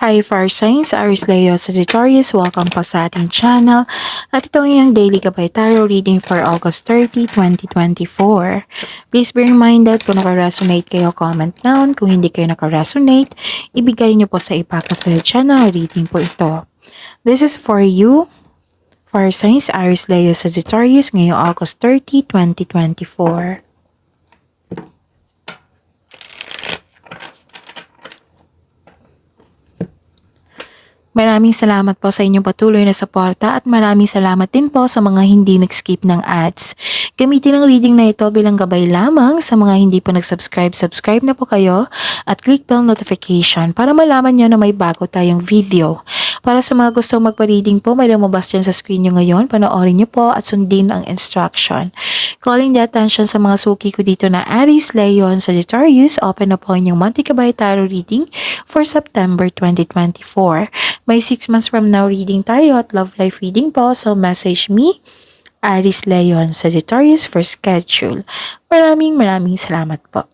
Hi Fire Signs, Aries Leo Sagittarius, welcome po sa ating channel. At ito ang iyong daily gabay tarot reading for August 30, 2024. Please be reminded kung naka-resonate kayo, comment down. Kung hindi kayo naka-resonate, ibigay niyo po sa ipa sa channel reading po ito. This is for you, Fire Signs, Aries Leo Sagittarius, ngayong August 30, 2024. Maraming salamat po sa inyong patuloy na suporta at maraming salamat din po sa mga hindi nag-skip ng ads. Gamitin ang reading na ito bilang gabay lamang sa mga hindi po nag-subscribe. Subscribe na po kayo at click bell notification para malaman nyo na may bago tayong video. Para sa mga gusto magpa-reading po, may lumabas dyan sa screen nyo ngayon. Panoorin nyo po at sundin ang instruction. Calling the attention sa mga suki ko dito na Aries, Leo, and Sagittarius. Open na po inyong monthly gabay tarot reading for September 2024. May 6 months from now reading tayo at love life reading po. So message me, Aries, Leo, and Sagittarius for schedule. Maraming salamat po.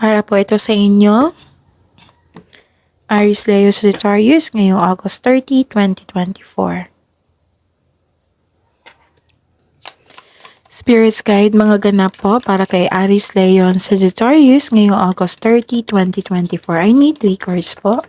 Para po ito sa inyo, Aries, Leo, Sagittarius, ngayong August 30, 2024. Spirits Guide, mga ganap po para kay Aries, Leo, and Sagittarius, ngayong August 30, 2024. I need 3 cards po.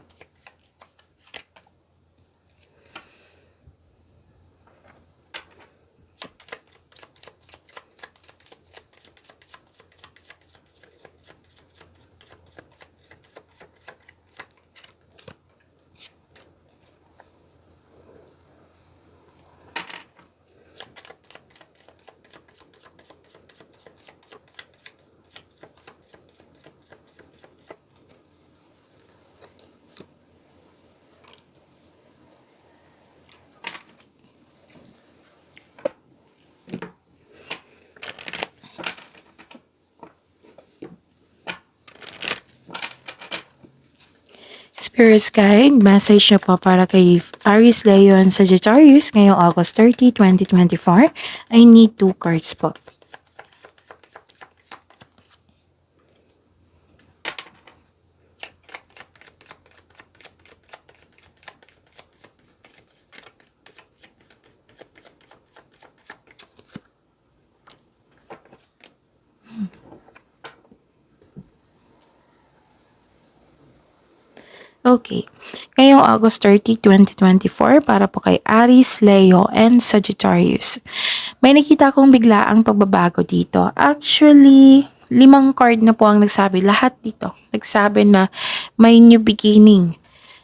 Spirits Guide, message nyo po para kay Aries, Leo, and Sagittarius ngayong August 30, 2024. I need 2 cards po. Okay. Ngayong August 30, 2024, para po kay Aries, Leo, and Sagittarius. May nakita akong biglaang pagbabago dito. Actually, 5 card na po ang nagsabi. Lahat dito. Nagsabi na may new beginning.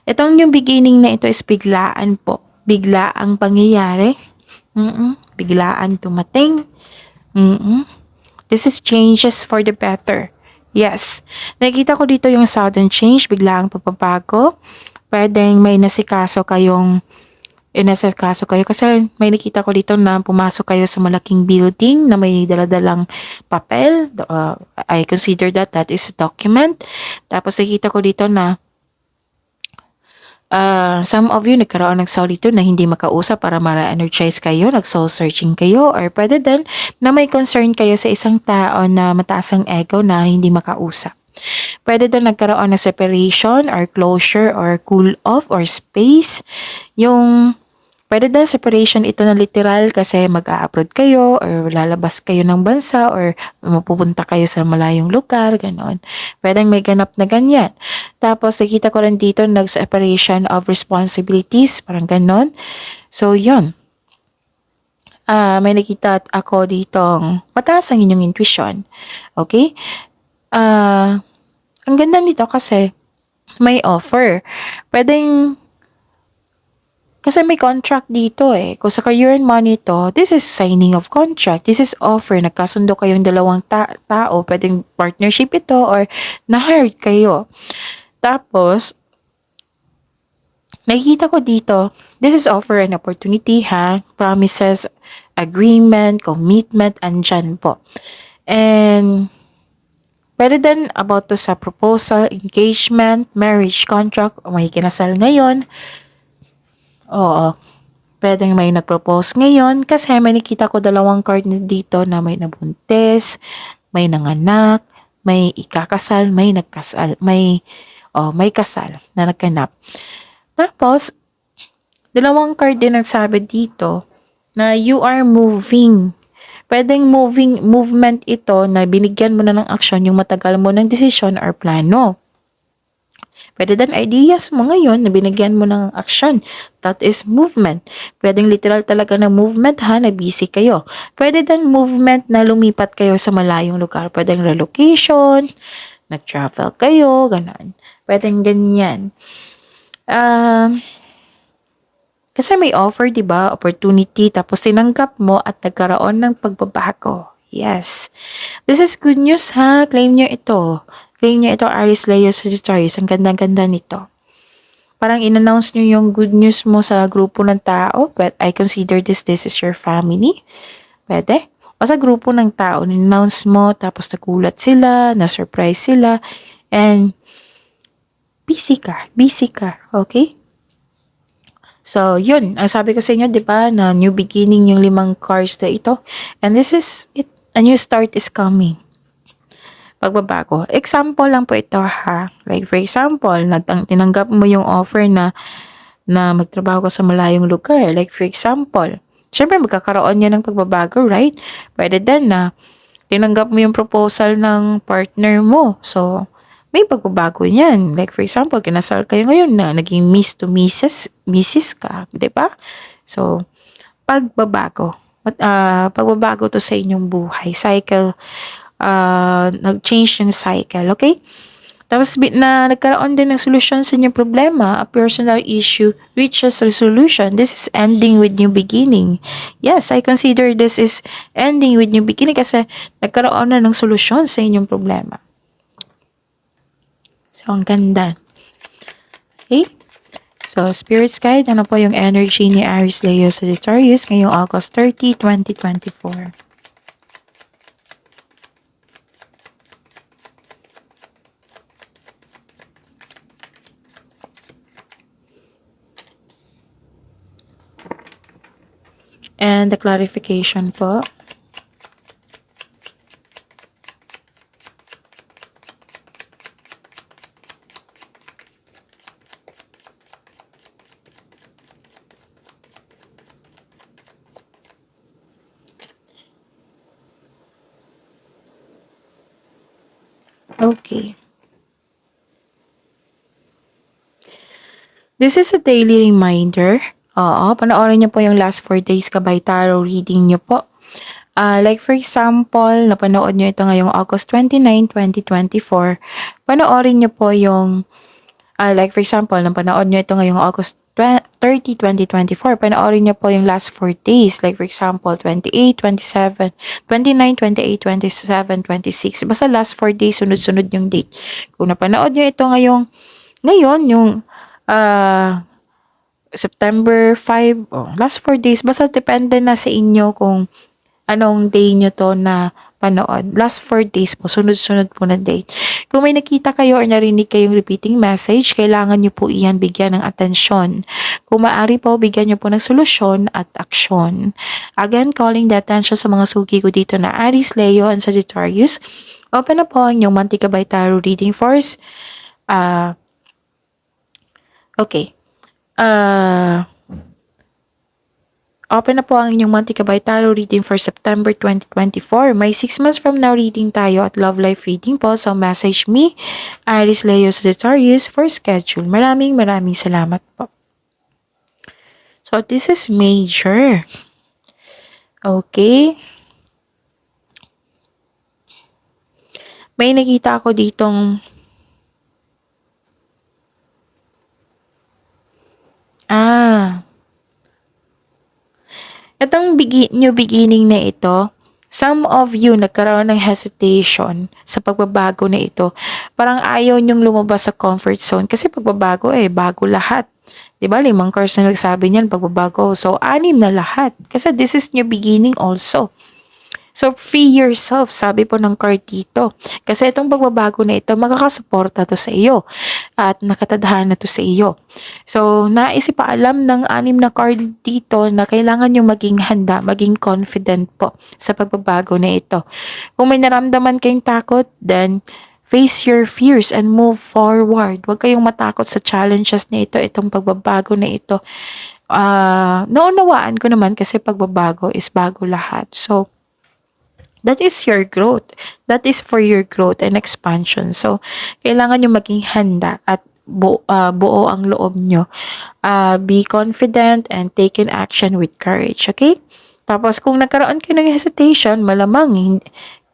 Itong new beginning na ito is biglaan po. Biglaang pangyayari. Biglaan tumating. This is changes for the better. Yes. Nakita ko dito yung sudden change, biglaang pagbabago. Pwedeng may nasikaso kayo kasi may nakita ko dito na pumasok kayo sa malaking building na may daladalang papel. I consider that is a document. Tapos nakita ko dito na some of you nagkaroon ng solitude na hindi makausap para ma-energize kayo, nag-soul searching kayo, or pwede din na may concern kayo sa isang tao na mataas ang ego na hindi makausap. Pwede din nagkaroon ng separation or closure or cool off or space. Pwede din separation ito na literal kasi mag-a-abroad kayo or lalabas kayo ng bansa or mapupunta kayo sa malayong lugar, ganon. Pwedeng may ganap na ganyan. Tapos nakita ko rin dito nag-separation of responsibilities, parang ganon. So, yun. May nakita ako ditong mataas ang inyong intuition. Okay? Ang ganda nito kasi may offer. Kasi may contract dito eh. Kung sa career and money to, this is signing of contract. This is offer. Nagkasundo kayong dalawang tao. Pwedeng partnership ito or na-hired kayo. Tapos, nakikita ko dito, this is offer and opportunity ha. Promises, agreement, commitment, andyan po. And Pwede din about to sa proposal, engagement, marriage contract, o may kinasal ngayon. Oo, pwedeng may nag-propose ngayon kasi may nakita ko dalawang card na dito na may nabuntis, may nanganak, may ikakasal, may nagkasal, may kasal na nagkanap. Tapos, dalawang card din nagsabi dito na you are moving. Pwedeng movement ito na binigyan mo na ng aksyon yung matagal mo ng desisyon or plano. Pwede din ideas mo ngayon na binigyan mo ng aksyon. That is movement. Pwedeng literal talaga na movement ha, na busy kayo. Pwede din movement na lumipat kayo sa malayong lugar. Pwedeng relocation, nag-travel kayo, ganun. Pwedeng ganyan. Kasi may offer, di ba? Opportunity, tapos tinanggap mo at nagkaroon ng pagbabago. Yes. This is good news ha. Claim nyo ito. Claim nyo ito, Aries, Leo, Sagittarius. Ang ganda-ganda nito. Parang in-announce nyo yung good news mo sa grupo ng tao. But I consider this is your family. Pwede. O sa grupo ng tao, in-announce mo, tapos nagulat sila, na-surprise sila, and busy ka. Busy ka. Okay? So, yun. Ang sabi ko sa inyo, di ba, na new beginning yung 5 cards na ito. And this is it. A new start is coming. Pagbabago. Example lang po ito ha. Like for example, tinanggap mo yung offer na magtrabaho ka sa malayong lugar. Like for example, syempre magkakaroon yan ng pagbabago, right? Pwede din na tinanggap mo yung proposal ng partner mo. So, may pagbabago yan. Like for example, kinasal kayo ngayon na naging miss to misses ka, 'di ba? So, pagbabago. Pagbabago to sa inyong buhay. Cycle, nag-change yung cycle, okay? Tapos nagkaroon din ng solusyon sa inyong problema. A personal issue reaches resolution. This is ending with new beginning. Yes, I consider this is ending with new beginning kasi nagkaroon na ng solusyon sa inyong problema. So, ang ganda. Okay? So, Spirit's Guide, ano po yung energy ni Aries, Leo, Sagittarius ngayong August 30, 2024? And the clarification po. Okay. This is a daily reminder. Oo, panoorin niyo po yung last 4 days kabay tarot reading niyo po. Like for example, napanood niyo ito ngayong August 29, 2024. Panoorin niyo po yung, like for example, napanood niyo ito ngayong August 30, 2024. Panoorin niyo po yung last 4 days. Like for example, 28, 27, 29, 28, 27, 26. Basta last 4 days, sunod-sunod yung date. Kung napanood niyo ito ngayon, yung September 5, last 4 days, basta depende na sa inyo kung anong day nyo to na panood. Last 4 days po, sunod-sunod po na date. Kung may nakita kayo or narinig kayong repeating message, kailangan nyo po iyan bigyan ng atensyon. Kung maaari po, bigyan nyo po ng solusyon at aksyon. Again, calling the attention sa mga suki ko dito na Aries, Leo, and Sagittarius. Open na po ang inyong Mantika by Tarot reading force. Okay. Open na po ang inyong Mantika by Tarot reading for September 2024. May 6 months from now reading tayo at love life reading po. So message me, Aries, Leo, Sagittarius for schedule. Maraming salamat po. So this is major. Okay. May nakita ako ditong itong new beginning na ito, some of you nagkaroon ng hesitation sa pagbabago na ito. Parang ayaw nyong lumabas sa comfort zone kasi pagbabago bago lahat. 'Di ba? 5 cards na nagsabi niyan pagbabago. So 6 na lahat kasi this is new beginning also. So, free yourself, sabi po ng card dito. Kasi itong pagbabago na ito, makakasuporta to sa iyo at nakatadhana to sa iyo. So, naisipaalam ng 6 na card dito na kailangan yung maging handa, maging confident po sa pagbabago na ito. Kung may naramdaman kayong takot, then face your fears and move forward. Huwag kayong matakot sa challenges na ito, itong pagbabago na ito. Naunawaan ko naman kasi pagbabago is bago lahat. So, that is your growth. That is for your growth and expansion. So, kailangan nyo maging handa at buo ang loob nyo. Be confident and take an action with courage. Okay? Tapos, kung nagkaroon kayo ng hesitation, malamang,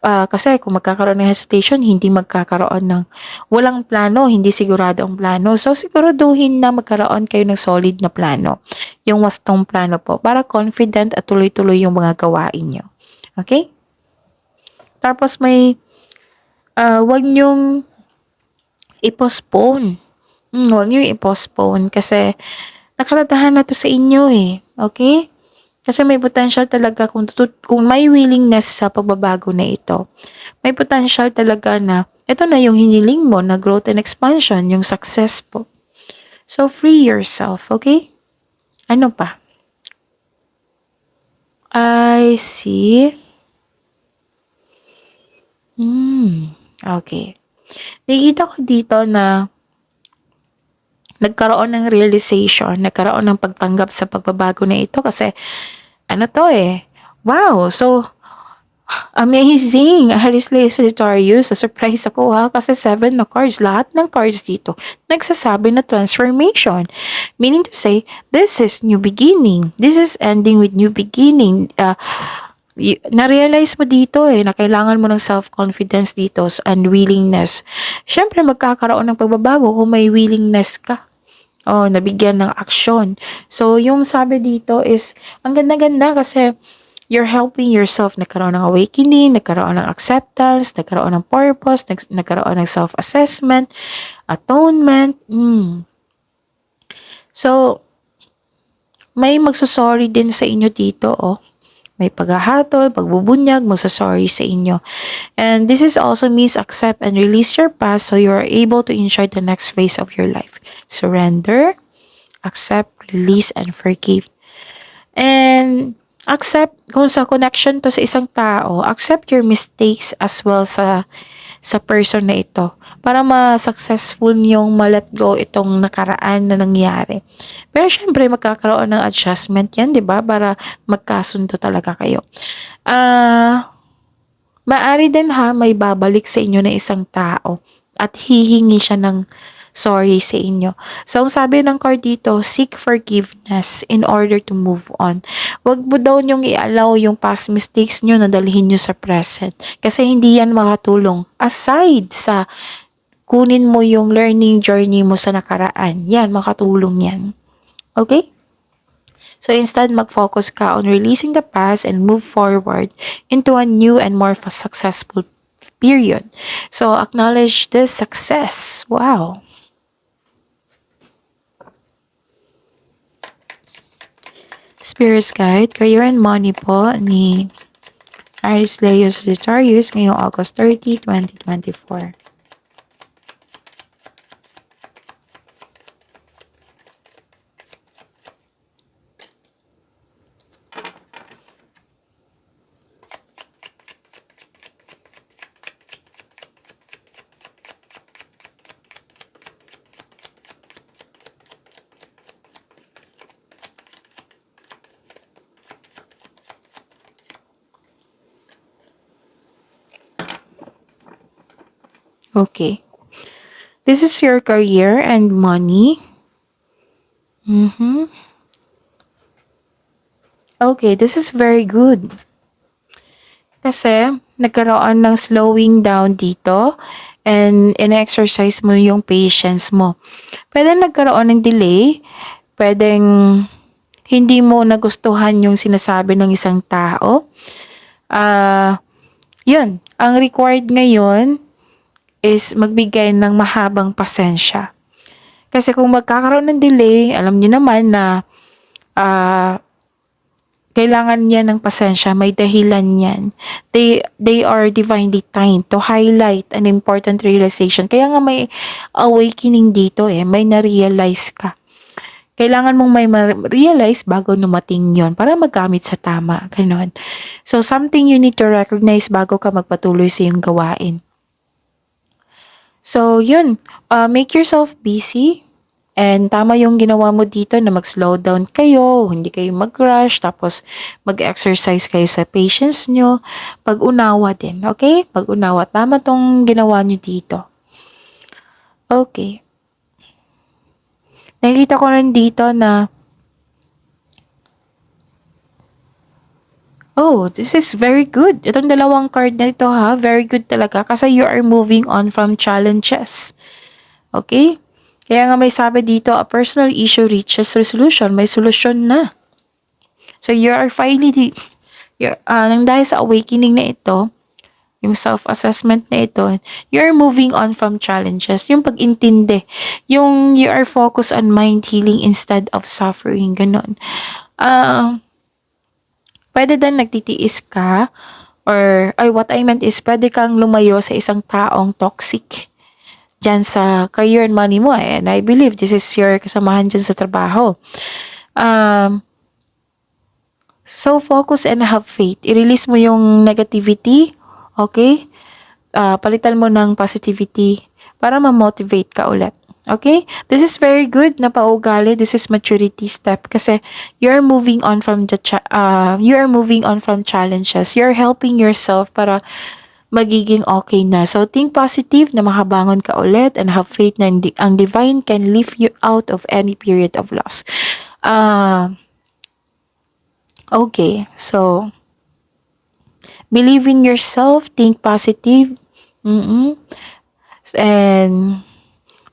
kasi kung magkakaroon ng hesitation, hindi magkakaroon ng walang plano, hindi sigurado ang plano. So, siguraduhin na magkaroon kayo ng solid na plano. Yung wastong plano po, para confident at tuloy-tuloy yung mga gawain nyo. Okay? Tapos wag nyong i-postpone. Wag nyo i-postpone kasi nakatatahan na to sa inyo eh. Okay? Kasi may potential talaga kung may willingness sa pagbabago na ito. May potential talaga na ito na yung hiniling mo na growth and expansion, yung success po. So, free yourself, okay? Ano pa? I see. Okay. Nakikita ko dito na nagkaroon ng realization, nagkaroon ng pagtanggap sa pagbabago na ito kasi ano to eh. Wow, so amazing. Aries Leo Sagittarius, surprise ako ha kasi 7 na cards. Lahat ng cards dito nagsasabi na transformation. Meaning to say, this is new beginning. This is ending with new beginning. Na-realize mo dito na kailangan mo ng self-confidence dito and willingness. Siyempre, magkakaroon ng pagbabago kung may willingness ka. Nabigyan ng aksyon. So, yung sabi dito is, ang ganda-ganda kasi you're helping yourself. Nagkaroon ng awakening, nagkaroon ng acceptance, nagkaroon ng purpose, nagkaroon ng self-assessment, atonement. So, may magsusorry din sa inyo dito, May paghahatol, pagbubunyag, magsasorry sa inyo. And this is also means accept and release your past so you are able to enjoy the next phase of your life. Surrender, accept, release, and forgive. And accept, kung sa connection to sa isang tao, accept your mistakes as well sa person na ito para ma-successful niyong ma-let go itong nakaraan na nangyari. Pero syempre, magkakaroon ng adjustment yan, di ba? Para magkasundo talaga kayo. Maari din may babalik sa inyo na isang tao at hihingi siya ng sorry sa inyo. So, ang sabi ng card dito, seek forgiveness in order to move on. Wag mo daw niyong i-allow yung past mistakes niyo na dalhin niyo sa present. Kasi hindi yan makatulong. Aside sa kunin mo yung learning journey mo sa nakaraan, yan, makatulong yan. Okay? So, instead, mag-focus ka on releasing the past and move forward into a new and more successful period. So, acknowledge this success. Wow. Spirit's Guide, Career and Money po ni Aries Leo Sagittarius ngayong August 30, 2024. Okay. This is your career and money. Okay, this is very good. Kasi nagkaroon ng slowing down dito and in-exercise mo yung patience mo. Pwede nagkaroon ng delay, pwedeng hindi mo nagustuhan yung sinasabi ng isang tao. Yun, ang required ngayon is magbigay ng mahabang pasensya. Kasi kung magkakaroon ng delay, alam niyo naman na Kailangan yan ng pasensya, may dahilan yan. They are divinely timed to highlight an important realization. Kaya nga may awakening dito may na-realize ka. Kailangan mong may realize bago dumating yon para magamit sa tama. Ganon. So, something you need to recognize bago ka magpatuloy sa iyong gawain. So, yun. Make yourself busy. And tama yung ginawa mo dito na mag-slow down kayo, hindi kayo mag-rush, tapos mag-exercise kayo sa patience nyo. Pag-unawa din, okay? Pag-unawa. Tama tong ginawa nyo dito. Okay. Nakikita ko rin dito na this is very good. Itong dalawang card na ito very good talaga kasi you are moving on from challenges. Okay? Kaya nga may sabi dito, a personal issue reaches resolution. May solusyon na. So you are finally, nang dahil sa awakening na ito, yung self-assessment na ito, you're moving on from challenges. Yung pag-intindi. Yung you are focused on mind healing instead of suffering. Ganon. Pwede din nagtitiis ka or, what I meant is, pwede kang lumayo sa isang taong toxic dyan sa career and money mo. And I believe this is your kasamahan dyan sa trabaho. So, focus and have faith. I-release mo yung negativity. Okay? Palitan mo ng positivity para ma-motivate ka ulit. Okay? This is very good na paugali. This is maturity step kasi you're moving on from challenges. You're helping yourself para magiging okay na. So, think positive na makabangon ka ulit and have faith na ang divine can lift you out of any period of loss. Okay. So, believe in yourself, think positive, and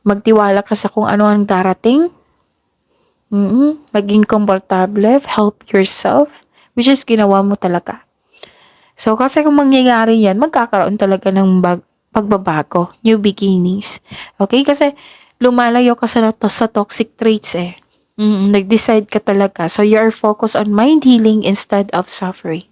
magtiwala ka sa kung ano ang darating. Maging komportable, help yourself, which is ginawa mo talaga. So, kasi kung mangyayari yan, magkakaroon talaga ng pagbabago, new beginnings. Okay? Kasi lumalayo ka sa toxic traits Nag-decide ka talaga. So, you are focused on mind healing instead of suffering.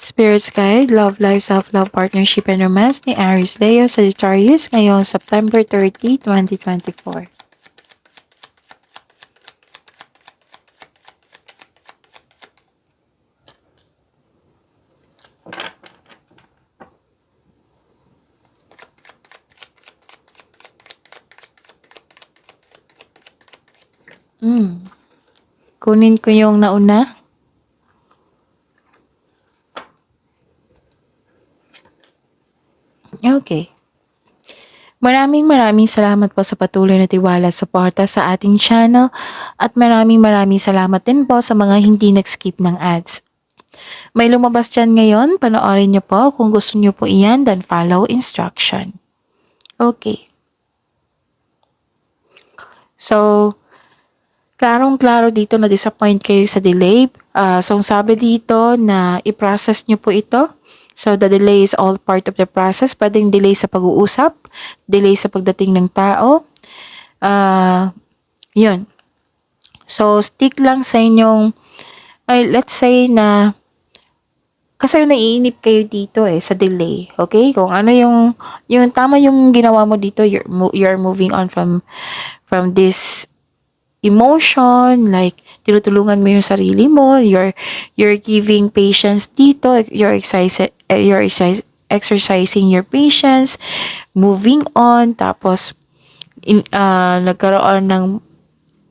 Spirit's Guide, Love Life, Self-Love, Partnership, and Romance ni Aries Leo Sagittarius ngayong September 30, 2024. Kunin ko yung nauna. Okay. Maraming salamat po sa patuloy na tiwala at suporta sa ating channel at maraming salamat din po sa mga hindi nag-skip ng ads. May lumabas dyan ngayon, panoorin niyo po kung gusto niyo po iyan, then follow instruction. Okay. So, klarong-klaro dito na disappoint kayo sa delay. So, sabi dito na i-process niyo po ito. So, the delay is all part of the process. Pwedeng delay sa pag-uusap, delay sa pagdating ng tao. Yun. So, stick lang sa inyong, let's say na, kasi naiinip kayo dito sa delay. Okay? Kung ano yung tama yung ginawa mo dito, you're moving on from this emotion, like tinutulungan mo yung sarili mo, you're giving patience dito, you're exercising your patience, moving on, tapos nagkaroon ng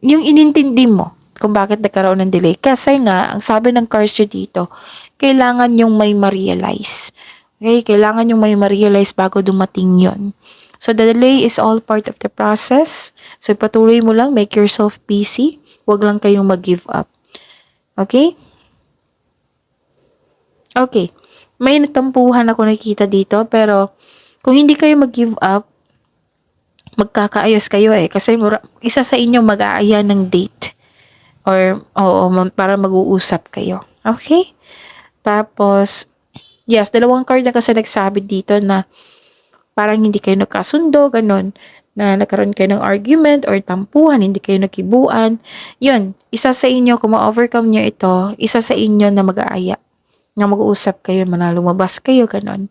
yung inintindi mo kung bakit nagkaroon ng delay. Kasi nga, ang sabi ng cards dito, kailangan yung may ma-realize. Okay? Kailangan yung may ma-realize bago dumating yon. So, the delay is all part of the process. So, patuloy mo lang. Make yourself busy. Huwag lang kayong mag-give up. Okay? Okay. May natampuhan ako nakikita dito. Pero, kung hindi kayo mag-give up, magkakaayos kayo Kasi isa sa inyo mag-aaya ng date. Or, para mag-uusap kayo. Okay? Tapos, yes, dalawang card na kasi nagsabi dito na parang hindi kayo nagkasundo, ganon, na nagkaroon kayo ng argument or tampuhan, hindi kayo nagkibuan, yun, isa sa inyo, kung ma-overcome nyo ito, isa sa inyo na mag-aaya, na mag-uusap kayo, lumabas kayo, ganon.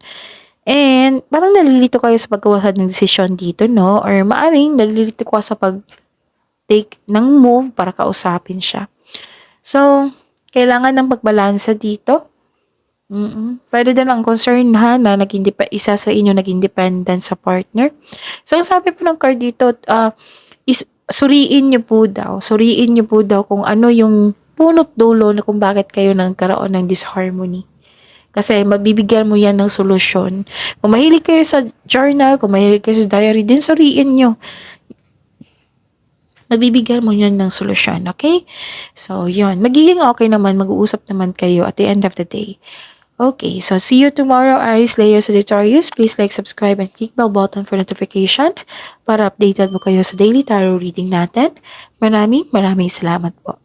And parang nalilito kayo sa paggawa ng desisyon dito, no? Or maaring nalilito ko sa pag-take ng move para kausapin siya. So, kailangan ng pagbalansa dito. Pwede din ang concern ha, na isa sa inyo naging dependent sa partner. So, sabi po ng card dito, suriin niyo po daw kung ano yung punot dulo na kung bakit kayo nagkaroon ng disharmony. Kasi mabibigyan mo yan ng solusyon. Kung mahilig kayo sa journal, kung mahilig kayo sa diary, din suriin nyo. Mabibigyan mo yan ng solusyon, okay? So, yun. Magiging okay naman, mag-uusap naman kayo at the end of the day. Okay, so see you tomorrow, Aries, Leo, Sagittarius. Please like, subscribe, and click bell button for notification para updated mo kayo sa daily tarot reading natin. Maraming salamat po.